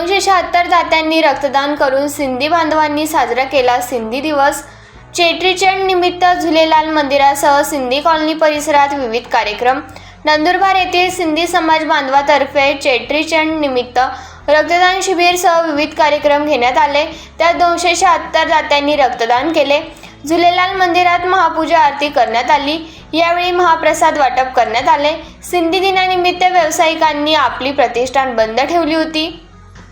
276 दात्यांनी रक्तदान करून सिंधी बांधवांनी साजरा केला सिंधी दिवस। चेट्रीचंड निमित्त झुलेलाल मंदिरासह सिंधी कॉलनी परिसरात विविध कार्यक्रम। नंदुरबार येथील सिंधी समाज बांधवातर्फे चेट्रीचंड निमित्त रक्तदान शिबिरसह विविध कार्यक्रम घेण्यात आले। त्यात 276 दात्यांनी रक्तदान केले। झुलेलाल मंदिरात महापूजा आरती करण्यात आली। यावेळी महाप्रसाद वाटप करण्यात आले। सिंधी दिनानिमित्त व्यावसायिकांनी आपली प्रतिष्ठान बंद ठेवली होती।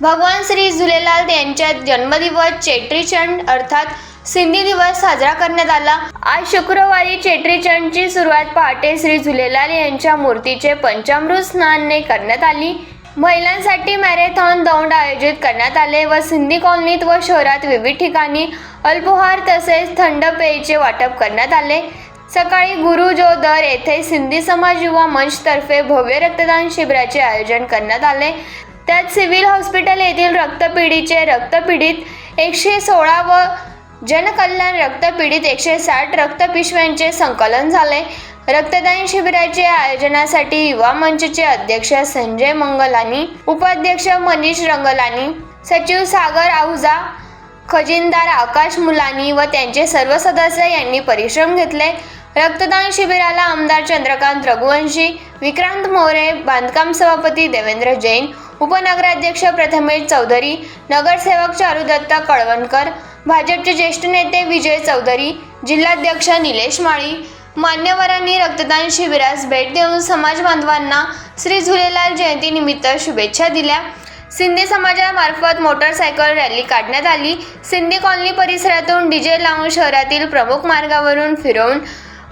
भगवान श्री झुलेलाल यांचा जन्मदिवस चेट्रीचंड अर्थात सिंधी दिवस साजरा करण्यात आला। आज शुक्रवारी चेट्रीचंडची सुरुवात पहाटे श्री झुलेलाल यांच्या मूर्तीचे पंचामृत स्नानाने करण्यात आली। महिलांसाठी मॅरेथॉन दौंड आयोजित करण्यात आले व सिंधी कॉलनीत व शहरात विविध ठिकाणी अल्पोहार तसेच थंड पेयचे वाटप करण्यात आले। सकाळी गुरुजोदर येथे सिंधी समाज युवा मंच तर्फे भव्य रक्तदान शिबिराचे आयोजन करण्यात आले। त्यात सिव्हिल हॉस्पिटल येथील रक्तपेढीचे रक्तपीडित 116 व जनकल्याण रक्तपीडित 160 रक्तपिशव्यांचे संकलन झाले। रक्तदान शिबिराचे आयोजनासाठी युवा मंचचे अध्यक्ष संजय मंगलानी, उपाध्यक्ष मनीष रंगलानी, सचिव सागर आहुजा, खजिनदार आकाश मुलानी व त्यांचे सर्व सदस्य यांनी परिश्रम घेतले। रक्तदान शिबिराला आमदार चंद्रकांत रघुवंशी, विक्रांत मोरे, बांधकाम सभापती देवेंद्र जैन, उपनगराध्यक्ष प्रथमेश चौधरी, नगरसेवक चारुदत्त कळवणकर, भाजपचे ज्येष्ठ नेते विजय चौधरी, जिल्हाध्यक्ष निलेश माळी, मान्यवरांनी रक्तदान शिबिरास भेट देऊन समाज बांधवांना श्री झुलेलाल जयंतीनिमित्त शुभेच्छा दिल्या। सिंधी समाजामार्फत मोटरसायकल रॅली काढण्यात आली। सिंधी कॉलनी परिसरातून डीजे लावून शहरातील प्रमुख मार्गावरून फिरवून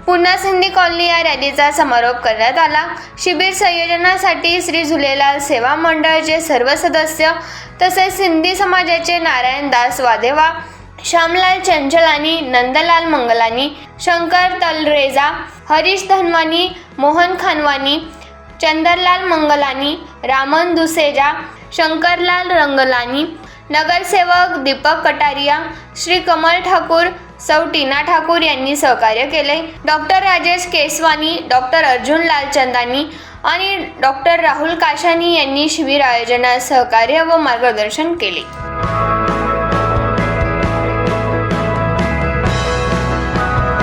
पुन्हा सिंधी कॉलनी या रॅलीचा समारोप करण्यात आला। शिबिर संयोजनासाठी श्री झुलेलाल सेवा मंडळाचे सर्व सदस्य तसेच सिंधी समाजाचे नारायण दास वाधेवा, श्यामलाल चंचलानी, नंदलाल मंगलानी, शंकर तलरेजा, हरीश धनवानी, मोहन खानवानी, चंदरलाल मंगलानी, रामन दुसेजा, शंकरलाल रंगलानी, नगरसेवक दीपक कटारिया, श्री कमल ठाकूर, सौ टीना ठाकूर यांनी सहकार्य केले। डॉक्टर राजेश केसवानी, डॉक्टर अर्जुन लालचंदानी आणि डॉक्टर राहुल काशानी यांनी शिबिर आयोजनात सहकार्य व मार्गदर्शन केले।